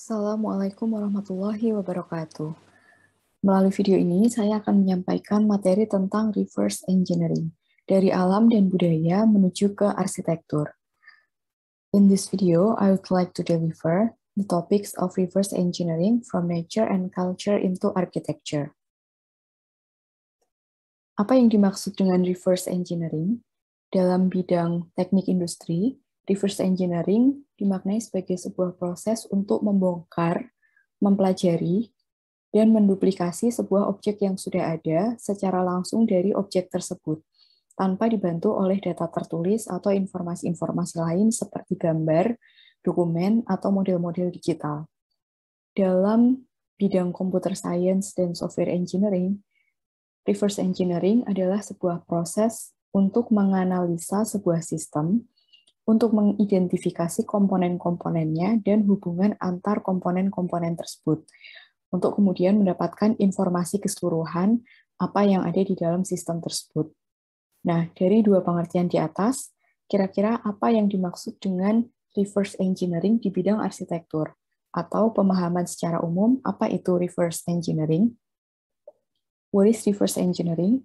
Assalamualaikum warahmatullahi wabarakatuh. Melalui video ini, saya akan menyampaikan materi tentang reverse engineering, dari alam dan budaya menuju ke arsitektur. In this video, I would like to deliver the topics of reverse engineering from nature and culture into architecture. Apa yang dimaksud dengan reverse engineering? Dalam bidang teknik industri, reverse engineering dimaknai sebagai sebuah proses untuk membongkar, mempelajari, dan menduplikasi sebuah objek yang sudah ada secara langsung dari objek tersebut, tanpa dibantu oleh data tertulis atau informasi-informasi lain seperti gambar, dokumen, atau model-model digital. Dalam bidang computer science dan software engineering, reverse engineering adalah sebuah proses untuk menganalisa sebuah sistem, untuk mengidentifikasi komponen-komponennya dan hubungan antar komponen-komponen tersebut, untuk kemudian mendapatkan informasi keseluruhan apa yang ada di dalam sistem tersebut. Nah, dari dua pengertian di atas, kira-kira apa yang dimaksud dengan reverse engineering di bidang arsitektur? Atau pemahaman secara umum, apa itu reverse engineering? What is reverse engineering?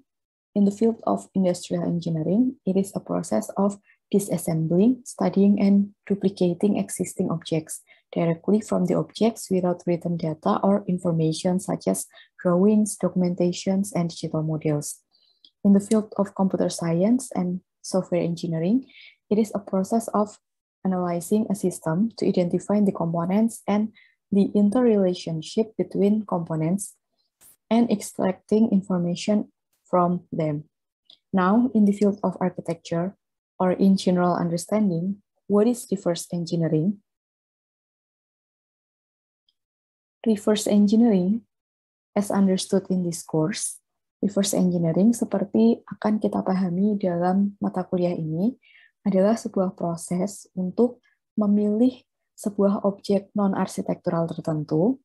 In the field of industrial engineering, it is a process of disassembling, studying, and duplicating existing objects directly from the objects without written data or information such as drawings, documentations, and digital models. In the field of computer science and software engineering, it is a process of analyzing a system to identify the components and the interrelationship between components and extracting information from them. Now, in the field of architecture, or in general understanding, what is reverse engineering? Reverse engineering, as understood in this course, reverse engineering seperti akan kita pahami dalam mata kuliah ini adalah sebuah proses untuk memilih sebuah objek non-arsitektural tertentu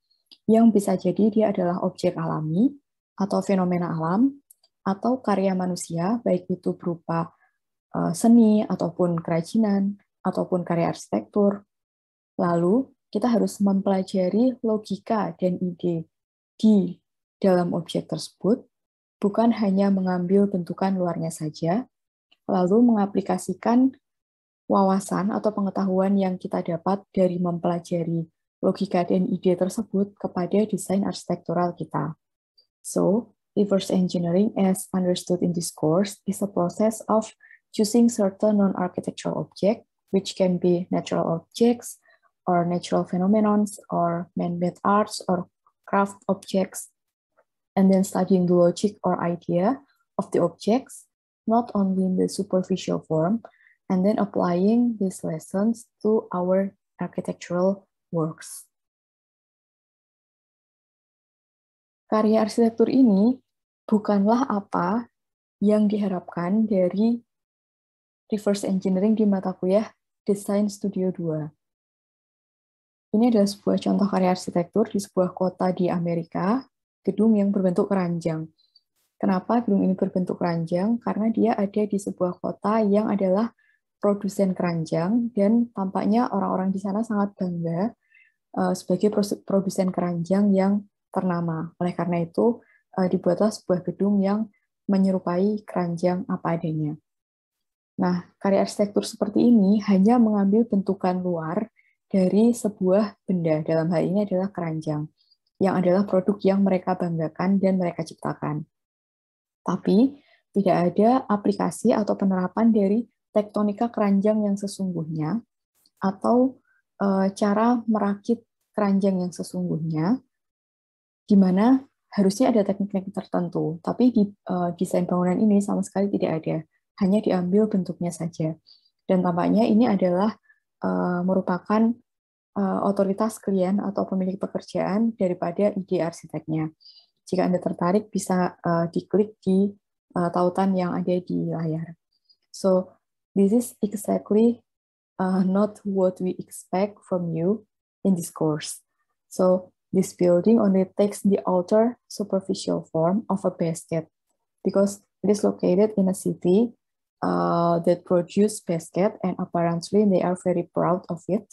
yang bisa jadi dia adalah objek alami atau fenomena alam atau karya manusia, baik itu berupa seni ataupun kerajinan ataupun karya arsitektur. Lalu kita harus mempelajari logika dan ide di dalam objek tersebut, bukan hanya mengambil bentukan luarnya saja, lalu mengaplikasikan wawasan atau pengetahuan yang kita dapat dari mempelajari logika dan ide tersebut kepada desain arsitektural kita. So, reverse engineering as understood in this course is a process of choosing certain non-architectural objects, which can be natural objects, or natural phenomena, or man-made arts, or craft objects, and then studying the logic or idea of the objects, not only in the superficial form, and then applying these lessons to our architectural works. Karya arsitektur ini bukanlah apa yang diharapkan dari reverse engineering di mata kuliah Desain Studio 2. Ini adalah sebuah contoh karya arsitektur di sebuah kota di Amerika, gedung yang berbentuk keranjang. Kenapa gedung ini berbentuk keranjang? Karena dia ada di sebuah kota yang adalah produsen keranjang, dan tampaknya orang-orang di sana sangat bangga sebagai produsen keranjang yang ternama. Oleh karena itu, dibuatlah sebuah gedung yang menyerupai keranjang apa adanya. Nah, karya arsitektur seperti ini hanya mengambil bentukan luar dari sebuah benda, dalam hal ini adalah keranjang, yang adalah produk yang mereka banggakan dan mereka ciptakan. Tapi, tidak ada aplikasi atau penerapan dari tektonika keranjang yang sesungguhnya, atau cara merakit keranjang yang sesungguhnya, di mana harusnya ada teknik-teknik tertentu, tapi di desain bangunan ini sama sekali tidak ada, hanya diambil bentuknya saja. Dan tampaknya ini adalah merupakan otoritas klien atau pemilik pekerjaan daripada ide arsiteknya. Jika Anda tertarik, bisa diklik di tautan yang ada di layar. So, this is exactly not what we expect from you in this course. So, this building only takes the outer superficial form of a basket because it is located in a city that produce basket, and apparently they are very proud of it.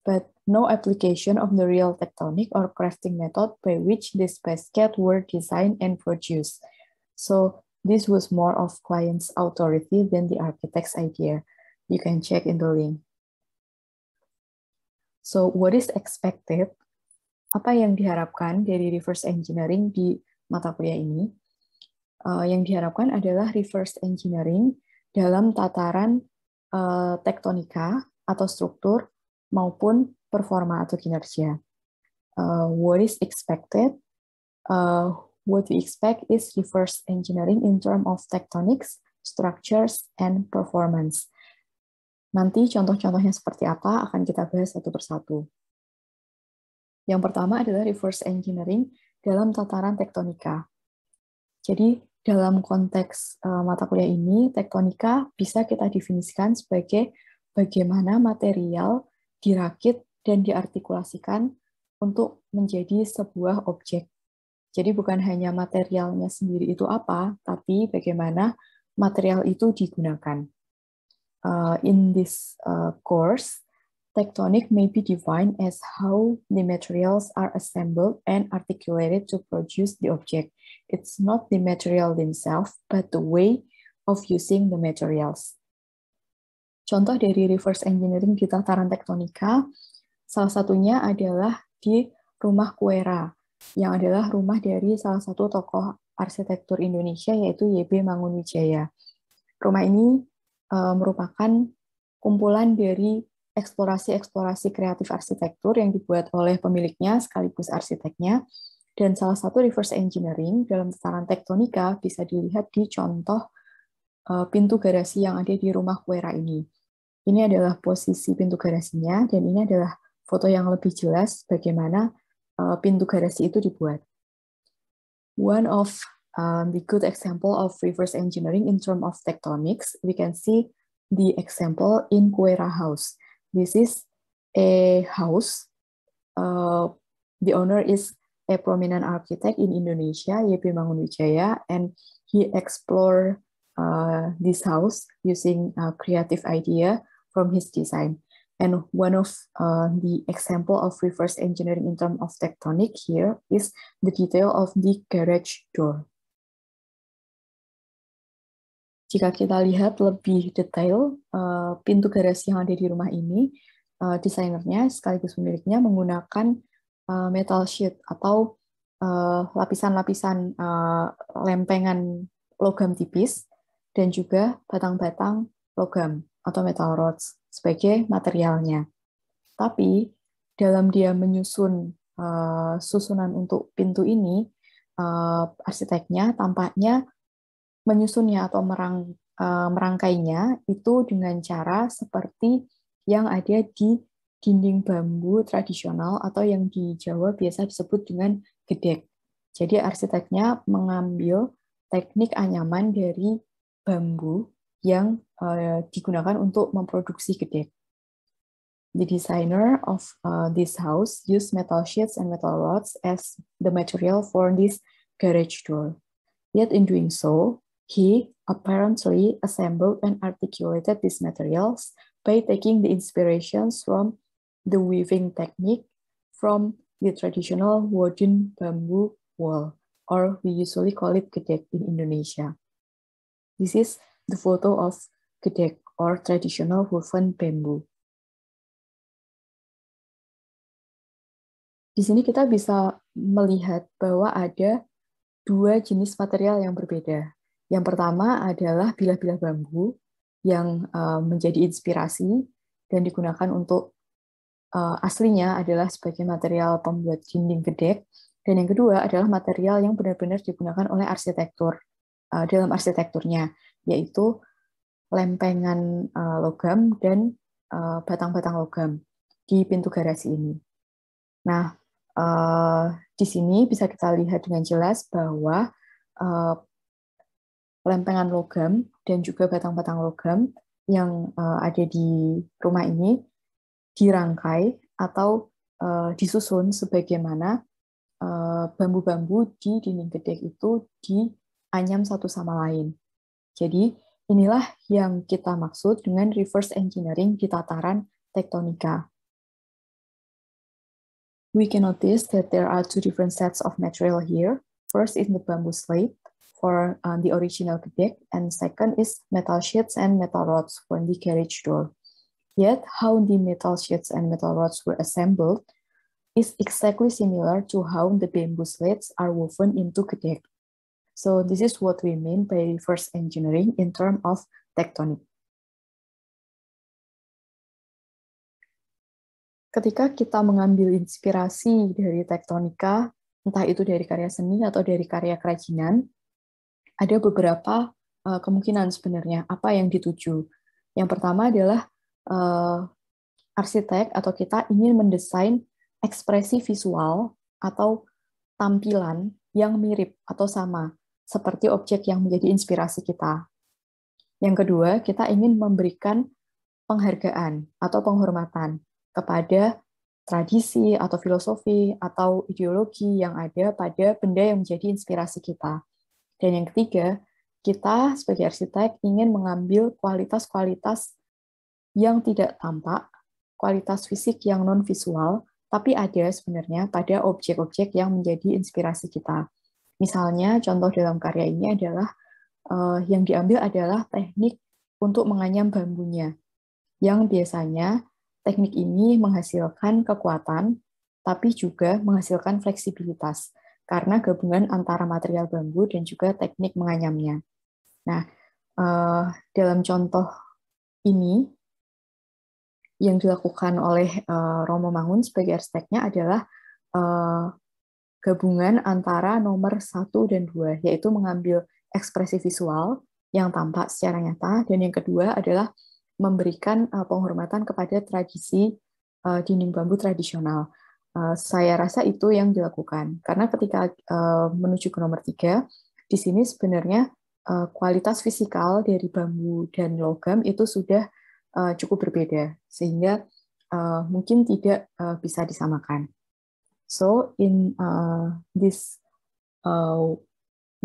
But no application of the real tectonic or crafting method by which these baskets were designed and produced. So this was more of client's authority than the architect's idea. You can check in the link. So what is expected? Apa yang diharapkan dari reverse engineering di mata kuliah ini? Yang diharapkan adalah reverse engineering dalam tataran tektonika atau struktur maupun performa atau kinerja. What is expected? What we expect is reverse engineering in terms of tectonics, structures, and performance. Nanti contoh-contohnya seperti apa akan kita bahas satu persatu. Yang pertama adalah reverse engineering dalam tataran tektonika. Jadi dalam konteks mata kuliah ini, tektonika bisa kita definisikan sebagai bagaimana material dirakit dan diartikulasikan untuk menjadi sebuah objek. Jadi bukan hanya materialnya sendiri itu apa, tapi bagaimana material itu digunakan. In this course, tectonic may be defined as how the materials are assembled and articulated to produce the object. It's not the material themselves, but the way of using the materials. Contoh dari reverse engineering di tataran tektonika, salah satunya adalah di Rumah Kuera, yang adalah rumah dari salah satu tokoh arsitektur Indonesia, yaitu Y.B. Mangunwijaya. Rumah ini merupakan kumpulan dari eksplorasi-eksplorasi kreatif arsitektur yang dibuat oleh pemiliknya sekaligus arsiteknya, dan salah satu reverse engineering dalam tataran tektonika bisa dilihat di contoh pintu garasi yang ada di Rumah Kuera ini. Ini adalah posisi pintu garasinya, dan ini adalah foto yang lebih jelas bagaimana pintu garasi itu dibuat. One of the good example of reverse engineering in terms of tectonics, we can see the example in Kuera House. This is a house. The owner is a prominent architect in Indonesia, Y.B. Mangunwijaya, and he explored this house using a creative idea from his design. And one of the example of reverse engineering in terms of tectonic here is the detail of the garage door. Jika kita lihat lebih detail pintu garasi yang ada di rumah ini, desainernya sekaligus pemiliknya menggunakan metal sheet atau lapisan-lapisan lempengan logam tipis dan juga batang-batang logam atau metal rods sebagai materialnya. Tapi dalam dia menyusun susunan untuk pintu ini, arsiteknya tampaknya menyusunnya atau merangkainya itu dengan cara seperti yang ada di dinding bambu tradisional atau yang di Jawa biasa disebut dengan gedek. Jadi arsiteknya mengambil teknik anyaman dari bambu yang digunakan untuk memproduksi gedek. The designer of this house used metal sheets and metal rods as the material for this garage door. Yet in doing so, he apparently assembled and articulated these materials by taking the inspirations from the weaving technique from the traditional wooden bamboo wall, or we usually call it gedek in Indonesia. This is the photo of gedek, or traditional woven bamboo. Di sini kita bisa melihat bahwa ada dua jenis material yang berbeda. Yang pertama adalah bilah-bilah bambu yang menjadi inspirasi dan digunakan untuk aslinya adalah sebagai material pembuat dinding gedek. Dan yang kedua adalah material yang benar-benar digunakan oleh arsitektur dalam arsitekturnya, yaitu lempengan logam dan batang-batang logam di pintu garasi ini. Nah, di sini bisa kita lihat dengan jelas bahwa lempengan logam dan juga batang-batang logam yang ada di rumah ini dirangkai atau disusun sebagaimana bambu-bambu di dinding gedek itu dianyam satu sama lain. Jadi inilah yang kita maksud dengan reverse engineering di tataran tektonika. We can notice that there are two different sets of material here. First is the bamboo slate for the original gedek, and second is metal sheets and metal rods for the carriage door. Yet, how the metal sheets and metal rods were assembled is exactly similar to how the bamboo slates are woven into gedek. So this is what we mean by reverse engineering in terms of tectonic. Ketika kita mengambil inspirasi dari tektonika, entah itu dari karya seni atau dari karya kerajinan, ada beberapa kemungkinan sebenarnya apa yang dituju. Yang pertama adalah arsitek atau kita ingin mendesain ekspresi visual atau tampilan yang mirip atau sama, seperti objek yang menjadi inspirasi kita. Yang kedua, kita ingin memberikan penghargaan atau penghormatan kepada tradisi atau filosofi atau ideologi yang ada pada benda yang menjadi inspirasi kita. Dan yang ketiga, kita sebagai arsitek ingin mengambil kualitas-kualitas yang tidak tampak, kualitas fisik yang non-visual, tapi ada sebenarnya pada objek-objek yang menjadi inspirasi kita. Misalnya, contoh dalam karya ini adalah yang diambil adalah teknik untuk menganyam bambunya, yang biasanya teknik ini menghasilkan kekuatan, tapi juga menghasilkan fleksibilitas, karena gabungan antara material bambu dan juga teknik menganyamnya. Nah, dalam contoh ini, yang dilakukan oleh Romo Mangun sebagai arsiteknya adalah gabungan antara nomor 1 dan 2, yaitu mengambil ekspresi visual yang tampak secara nyata, dan yang kedua adalah memberikan penghormatan kepada tradisi dinding bambu tradisional. Saya rasa itu yang dilakukan. Karena ketika menuju ke nomor 3, di sini sebenarnya kualitas fisikal dari bambu dan logam itu sudah cukup berbeda, sehingga mungkin tidak bisa disamakan. So, in this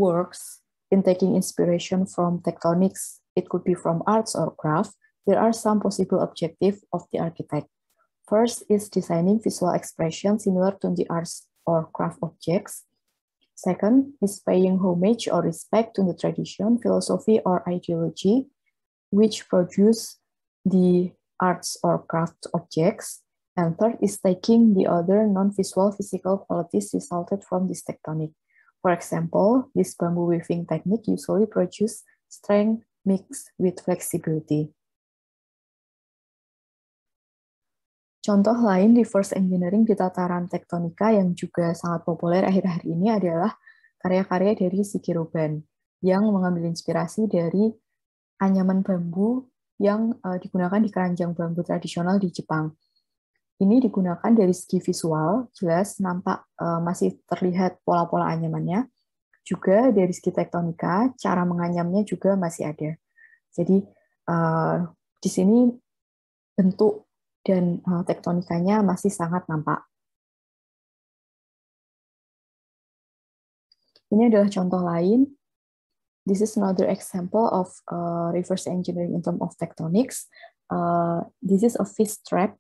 works, in taking inspiration from tectonics, it could be from arts or craft, there are some possible objectives of the architect. First is designing visual expression similar to the arts or craft objects. Second is paying homage or respect to the tradition, philosophy, or ideology which produce the arts or craft objects. And third is taking the other non-visual physical qualities resulted from this tectonic. For example, this bamboo weaving technique usually produces strength mixed with flexibility. Contoh lain reverse engineering di tataran tektonika yang juga sangat populer akhir-akhir ini adalah karya-karya dari Shigeru Ban yang mengambil inspirasi dari anyaman bambu yang digunakan di keranjang bambu tradisional di Jepang. Ini digunakan dari segi visual, jelas nampak masih terlihat pola-pola anyamannya. Juga dari segi tektonika, cara menganyamnya juga masih ada. Jadi di sini bentuk dan tektonikanya masih sangat nampak. Ini adalah contoh lain. This is another example of reverse engineering in terms of tectonics. This is a fish trap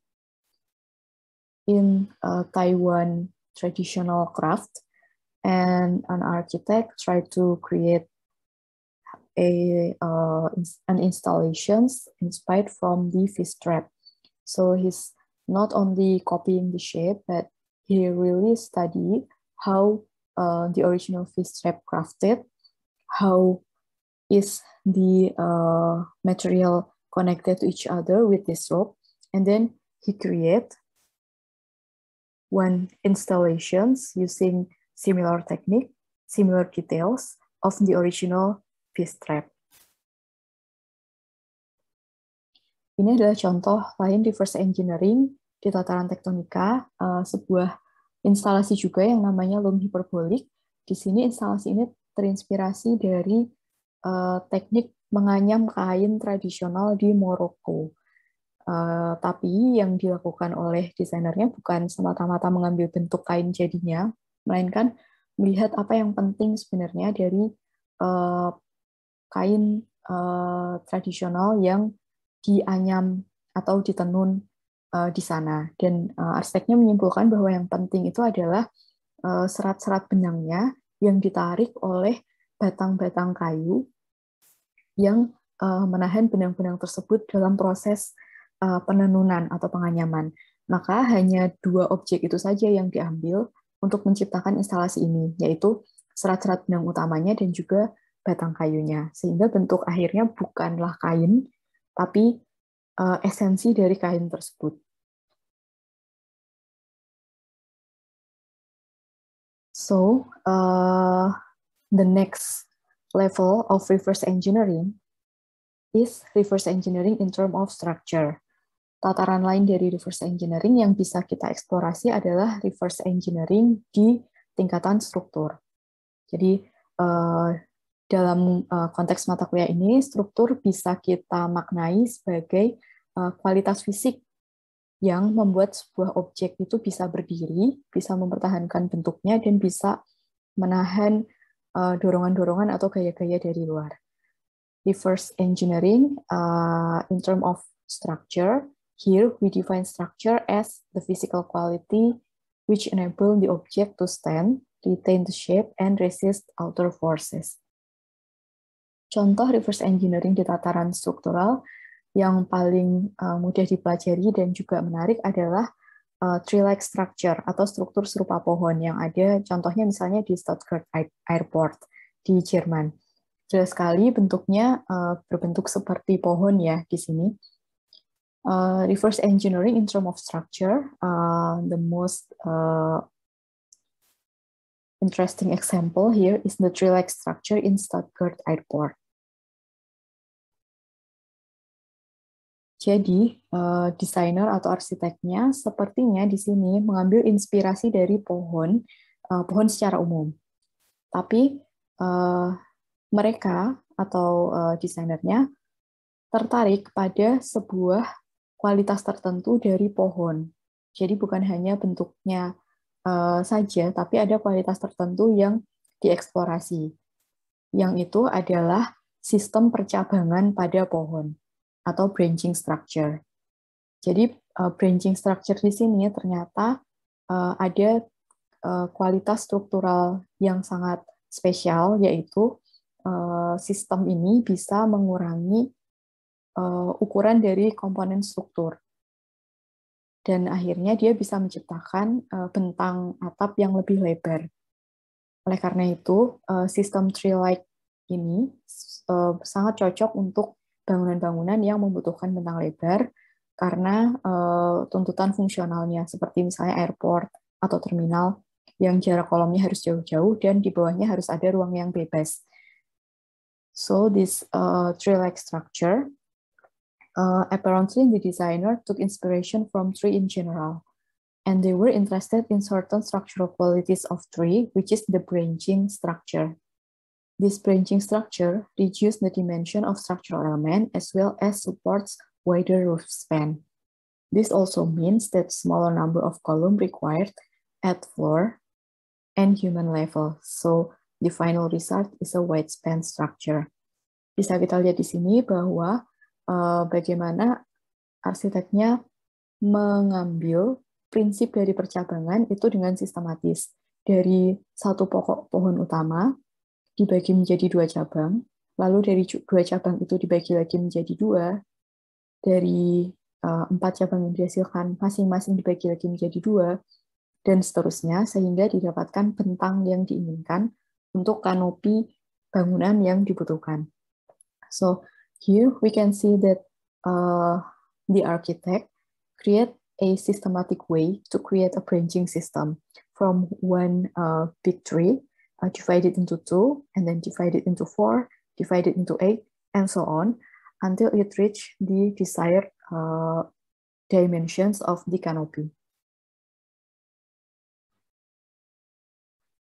in Taiwan traditional craft, and an architect tried to create an installations inspired from the fish trap. So he's not only copying the shape, but he really studied how the original fish trap crafted, how is the material connected to each other with this rope, and then he create one installations using similar technique, similar details of the original fish trap. Ini adalah contoh lain reverse engineering di tataran tektonika, sebuah instalasi juga yang namanya loom hiperbolik. Di sini instalasi ini terinspirasi dari teknik menganyam kain tradisional di Maroko. Tapi yang dilakukan oleh desainernya bukan semata-mata mengambil bentuk kain jadinya, melainkan melihat apa yang penting sebenarnya dari kain tradisional yang dianyam atau ditenun di sana. Dan arsiteknya menyimpulkan bahwa yang penting itu adalah serat-serat benangnya yang ditarik oleh batang-batang kayu yang menahan benang-benang tersebut dalam proses penenunan atau penganyaman. Maka hanya 2 objek itu saja yang diambil untuk menciptakan instalasi ini, yaitu serat-serat benang utamanya dan juga batang kayunya. Sehingga bentuk akhirnya bukanlah kain, tapi esensi dari kain tersebut. So, the next level of reverse engineering is reverse engineering in terms of structure. Tataran lain dari reverse engineering yang bisa kita eksplorasi adalah reverse engineering di tingkatan struktur. Jadi, dalam konteks mata kuliah ini, struktur bisa kita maknai sebagai kualitas fisik yang membuat sebuah objek itu bisa berdiri, bisa mempertahankan bentuknya, dan bisa menahan dorongan-dorongan atau gaya-gaya dari luar. Reverse engineering in terms of structure, here we define structure as the physical quality which enable the object to stand, retain the shape, and resist outer forces. Contoh reverse engineering di tataran struktural yang paling mudah dipelajari dan juga menarik adalah tree-like structure atau struktur serupa pohon yang ada contohnya misalnya di Stuttgart Airport di Jerman. Jelas sekali bentuknya berbentuk seperti pohon ya di sini. Reverse engineering in terms of structure, the most interesting example here is the tree-like structure in Stuttgart Airport. Jadi, desainer atau arsiteknya sepertinya di sini mengambil inspirasi dari pohon secara umum. Tapi mereka atau desainernya tertarik pada sebuah kualitas tertentu dari pohon. Jadi bukan hanya bentuknya saja, tapi ada kualitas tertentu yang dieksplorasi. Yang itu adalah sistem percabangan pada pohon atau branching structure. Jadi branching structure di sini ternyata ada kualitas struktural yang sangat spesial, yaitu sistem ini bisa mengurangi ukuran dari komponen struktur. Dan akhirnya dia bisa menciptakan bentang atap yang lebih lebar. Oleh karena itu, sistem tree-like ini sangat cocok untuk bangunan-bangunan yang membutuhkan bentang lebar karena tuntutan fungsionalnya, seperti misalnya airport atau terminal yang jarak kolomnya harus jauh-jauh dan di bawahnya harus ada ruang yang bebas. So this tree-like structure, apparently the designer took inspiration from tree in general, and they were interested in certain structural qualities of tree, which is the branching structure. This branching structure reduces the dimension of structural element as well as supports wider roof span. This also means that smaller number of columns required at floor and human level. So the final result is a wide span structure. Bisa kita lihat di sini bahwa bagaimana arsiteknya mengambil prinsip dari percabangan itu dengan sistematis. Dari satu pokok pohon utama dibagi menjadi 2 cabang, lalu dari 2 cabang itu dibagi lagi menjadi 2, dari 4 cabang yang dihasilkan masing-masing dibagi lagi menjadi 2, dan seterusnya, sehingga didapatkan bentang yang diinginkan untuk kanopi bangunan yang dibutuhkan. So, here we can see that the architect create a systematic way to create a branching system from one big tree, divided into 2, and then divided into 4, divided into 8, and so on, until it reach the desired dimensions of the canopy.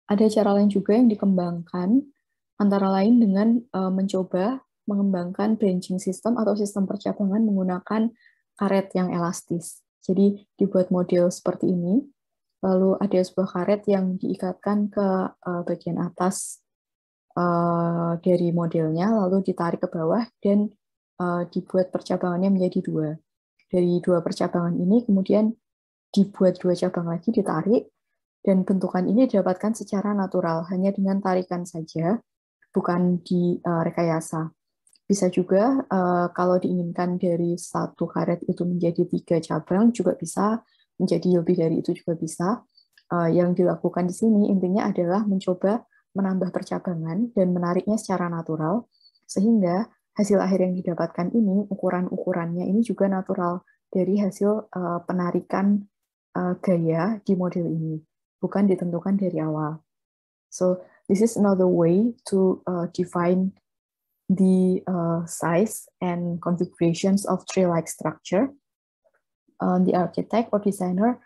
Ada cara lain juga yang dikembangkan, antara lain dengan mencoba mengembangkan branching system atau sistem percabangan menggunakan karet yang elastis. Jadi dibuat model seperti ini, lalu ada sebuah karet yang diikatkan ke bagian atas dari modelnya, lalu ditarik ke bawah dan dibuat percabangannya menjadi 2. dari dua percabangan ini kemudian dibuat dua cabang lagi, ditarik, dan bentukan ini didapatkan secara natural, hanya dengan tarikan saja, bukan di rekayasa. Bisa juga kalau diinginkan dari satu karet itu menjadi 3 cabang, juga bisa, menjadi lebih dari itu juga bisa. Yang dilakukan di sini intinya adalah mencoba menambah percabangan dan menariknya secara natural, sehingga hasil akhir yang didapatkan ini, ukuran-ukurannya ini juga natural dari hasil penarikan gaya di model ini, bukan ditentukan dari awal. So this is another way to define the size and configurations of tree-like structure. The architect or designer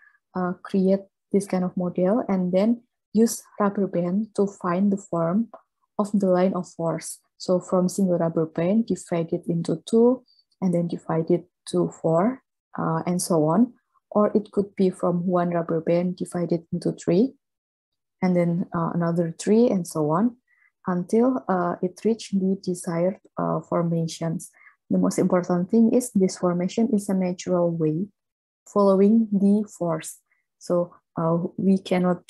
create this kind of model and then use rubber band to find the form of the line of force. So from single rubber band, divide it into 2, and then divide it to 4, and so on. Or it could be from 1 rubber band divided into 3, and then another 3, and so on, until it reached the desired formations. The most important thing is this formation is a natural way following the force. So we cannot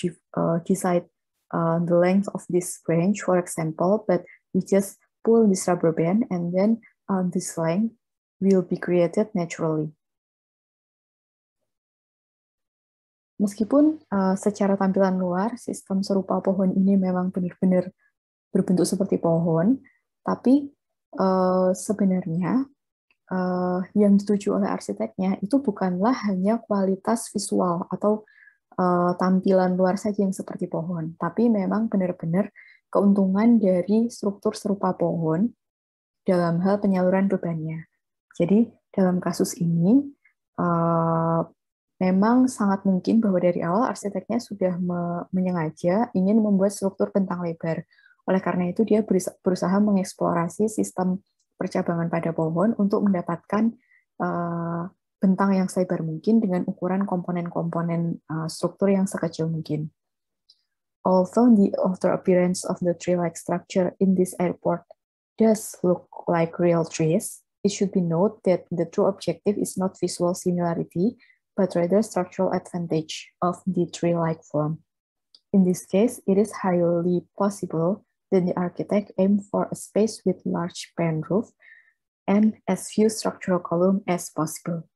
decide the length of this branch, for example, but we just pull this rubber band and then this length will be created naturally. Meskipun secara tampilan luar, sistem serupa pohon ini memang benar-benar berbentuk seperti pohon, tapi sebenarnya yang dituju oleh arsiteknya itu bukanlah hanya kualitas visual atau tampilan luar saja yang seperti pohon, tapi memang benar-benar keuntungan dari struktur serupa pohon dalam hal penyaluran bebannya. Jadi dalam kasus ini memang sangat mungkin bahwa dari awal arsiteknya sudah menyengaja ingin membuat struktur bentang lebar. Oleh karena itu dia berusaha mengeksplorasi sistem percabangan pada pohon untuk mendapatkan bentang yang selebar mungkin dengan ukuran komponen-komponen struktur yang sekecil mungkin. Although the outer appearance of the tree-like structure in this airport does look like real trees, it should be noted that the true objective is not visual similarity, but rather structural advantage of the tree-like form. In this case, it is highly possible that the architect aimed for a space with large pan roof and as few structural columns as possible.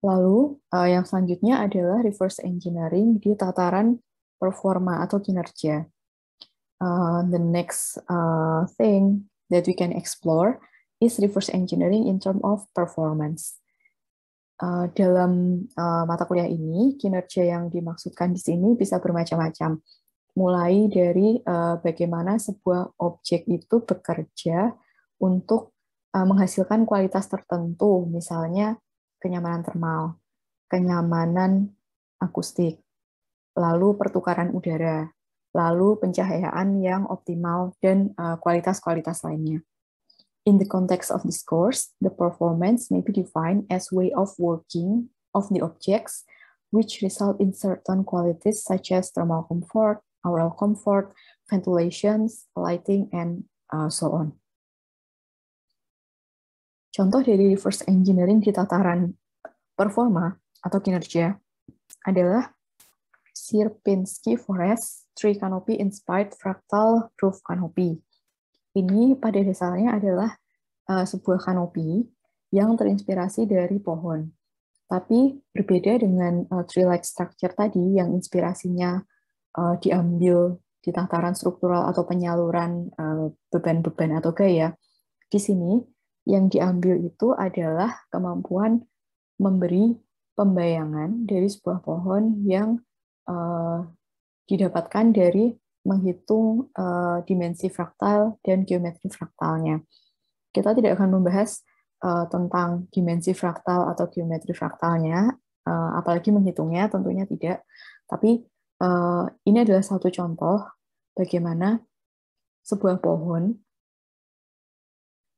Lalu, yang selanjutnya adalah reverse engineering di tataran performa atau kinerja. The next thing that we can explore is reverse engineering in terms of performance. Dalam mata kuliah ini, kinerja yang dimaksudkan di sini bisa bermacam-macam. Mulai dari bagaimana sebuah objek itu bekerja untuk menghasilkan kualitas tertentu, misalnya kenyamanan termal, kenyamanan akustik, lalu pertukaran udara, lalu pencahayaan yang optimal, dan kualitas-kualitas lainnya. In the context of this course, the performance may be defined as way of working of the objects, which result in certain qualities such as thermal comfort, aural comfort, ventilation, lighting, and so on. Contoh dari reverse engineering di tataran performa atau kinerja adalah Sierpinski Forest Tree Canopy Inspired Fractal Roof Canopy. Ini pada dasarnya adalah sebuah kanopi yang terinspirasi dari pohon. Tapi berbeda dengan tree-like structure tadi yang inspirasinya diambil di tataran struktural atau penyaluran beban-beban atau gaya. Di sini yang diambil itu adalah kemampuan memberi pembayangan dari sebuah pohon yang didapatkan dari menghitung dimensi fraktal dan geometri fraktalnya. Kita tidak akan membahas tentang dimensi fraktal atau geometri fraktalnya, apalagi menghitungnya, tentunya tidak. Tapi ini adalah satu contoh bagaimana sebuah pohon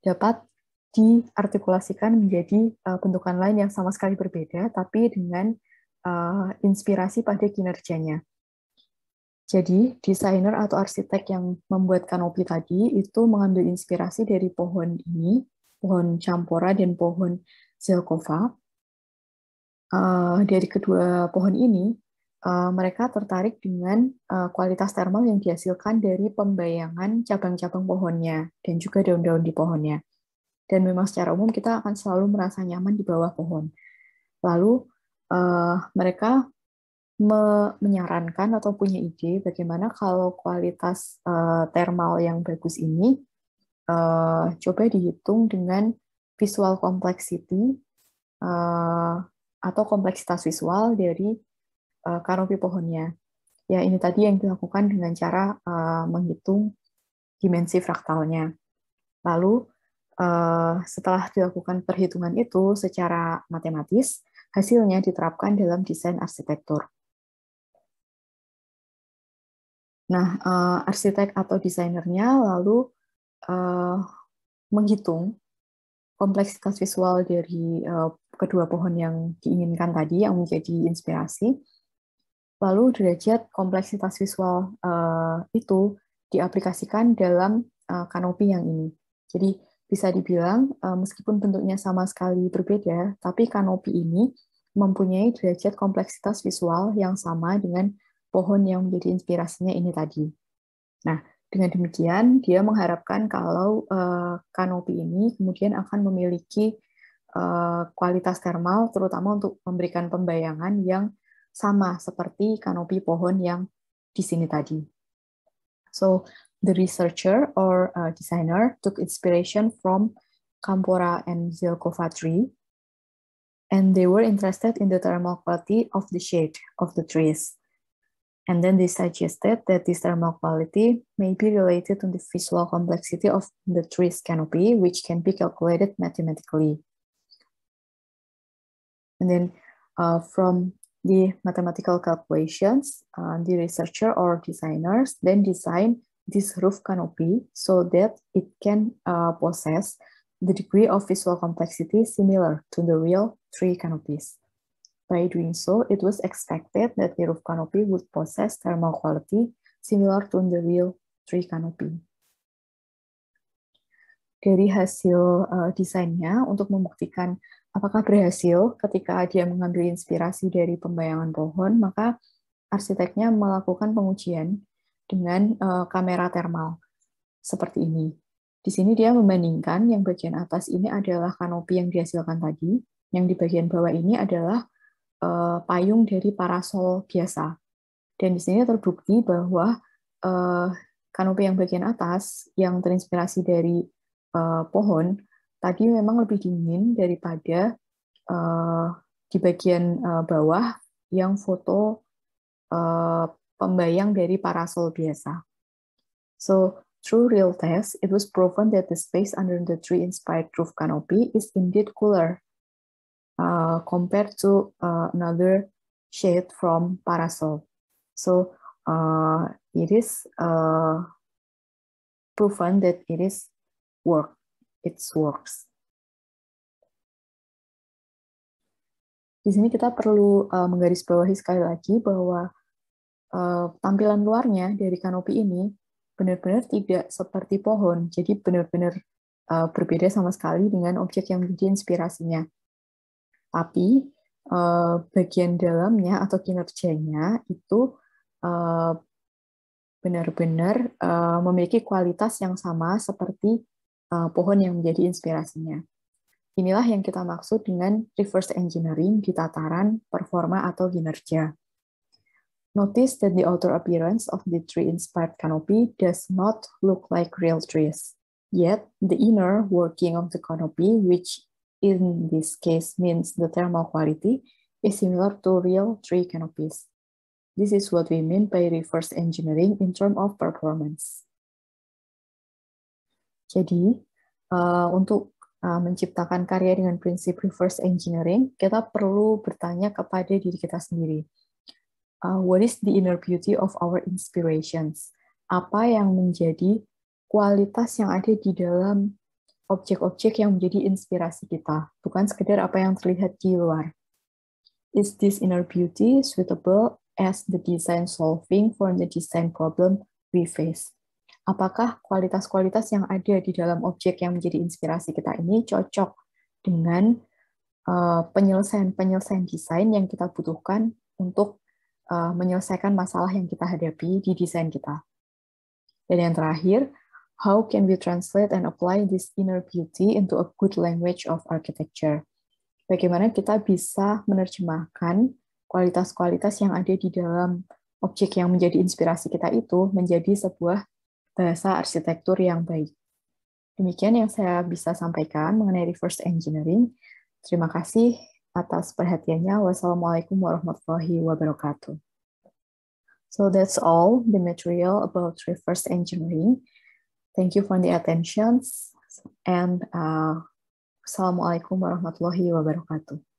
dapat diartikulasikan menjadi bentukan lain yang sama sekali berbeda, tapi dengan inspirasi pada kinerjanya. Jadi, desainer atau arsitek yang membuat kanopi tadi itu mengambil inspirasi dari pohon ini, pohon Champora dan pohon Zelkova. Dari kedua pohon ini, mereka tertarik dengan kualitas termal yang dihasilkan dari pembayangan cabang-cabang pohonnya dan juga daun-daun di pohonnya. Dan memang secara umum kita akan selalu merasa nyaman di bawah pohon. Lalu mereka menyarankan atau punya ide bagaimana kalau kualitas termal yang bagus ini coba dihitung dengan visual complexity atau kompleksitas visual dari kanopi pohonnya. Ya, ini tadi yang dilakukan dengan cara menghitung dimensi fraktalnya. Lalu setelah dilakukan perhitungan itu secara matematis, hasilnya diterapkan dalam desain arsitektur. Nah, arsitek atau desainernya lalu menghitung kompleksitas visual dari kedua pohon yang diinginkan tadi, yang menjadi inspirasi. Lalu derajat kompleksitas visual itu diaplikasikan dalam kanopi yang ini. Jadi bisa dibilang meskipun bentuknya sama sekali berbeda, tapi kanopi ini mempunyai derajat kompleksitas visual yang sama dengan pohon yang menjadi inspirasinya ini tadi. Nah, dengan demikian dia mengharapkan kalau kanopi ini kemudian akan memiliki kualitas termal, terutama untuk memberikan pembayangan yang sama seperti kanopi pohon yang di sini tadi. So, the researcher or designer took inspiration from Champora and Zelkova tree, and they were interested in the thermal quality of the shade of the trees. And then they suggested that this thermal quality may be related to the visual complexity of the tree's canopy, which can be calculated mathematically. And then from the mathematical calculations, the researcher or designers then design this roof canopy so that it can possess the degree of visual complexity similar to the real tree canopies. By doing so, it was expected that the roof canopy would possess thermal quality similar to the real tree canopy. Dari hasil desainnya, untuk membuktikan apakah berhasil ketika dia mengambil inspirasi dari pembayangan pohon, maka arsiteknya melakukan pengujian dengan kamera termal seperti ini. Di sini dia membandingkan yang bagian atas ini adalah kanopi yang dihasilkan tadi, yang di bagian bawah ini adalah payung dari parasol biasa. Dan di sini terbukti bahwa kanopi yang bagian atas yang terinspirasi dari pohon tadi memang lebih dingin daripada di bagian bawah yang foto pembayang dari parasol biasa. So, through real tests, it was proven that the space under the tree-inspired roof canopy is indeed cooler compared to another shade from parasol. So it is proven that it works. Di sini kita perlu menggarisbawahi sekali lagi bahwa tampilan luarnya dari kanopi ini benar-benar tidak seperti pohon, jadi benar-benar berbeda sama sekali dengan objek yang menjadi inspirasinya. Tapi bagian dalamnya atau kinerjanya itu benar-benar memiliki kualitas yang sama seperti pohon yang menjadi inspirasinya. Inilah yang kita maksud dengan reverse engineering di tataran performa atau kinerja. Notice that the outer appearance of the tree-inspired canopy does not look like real trees. Yet, the inner working of the canopy, which in this case means the thermal quality, is similar to real tree canopies. This is what we mean by reverse engineering in terms of performance. Jadi, untuk menciptakan karya dengan prinsip reverse engineering, kita perlu bertanya kepada diri kita sendiri. What is the inner beauty of our inspirations? Apa yang menjadi kualitas yang ada di dalam objek-objek yang menjadi inspirasi kita, bukan sekedar apa yang terlihat di luar. Is this inner beauty suitable as the design solving for the design problem we face. Apakah kualitas-kualitas yang ada di dalam objek yang menjadi inspirasi kita ini cocok dengan penyelesaian desain yang kita butuhkan untuk menyelesaikan masalah yang kita hadapi di desain kita. Dan yang terakhir, how can we translate and apply this inner beauty into a good language of architecture? Bagaimana kita bisa menerjemahkan kualitas-kualitas yang ada di dalam objek yang menjadi inspirasi kita itu menjadi sebuah bahasa arsitektur yang baik. Demikian yang saya bisa sampaikan mengenai reverse engineering. Terima kasih atas perhatiannya. Wassalamualaikum warahmatullahi wabarakatuh. So that's all the material about reverse engineering. Thank you for the attention, and Assalamualaikum warahmatullahi wabarakatuh.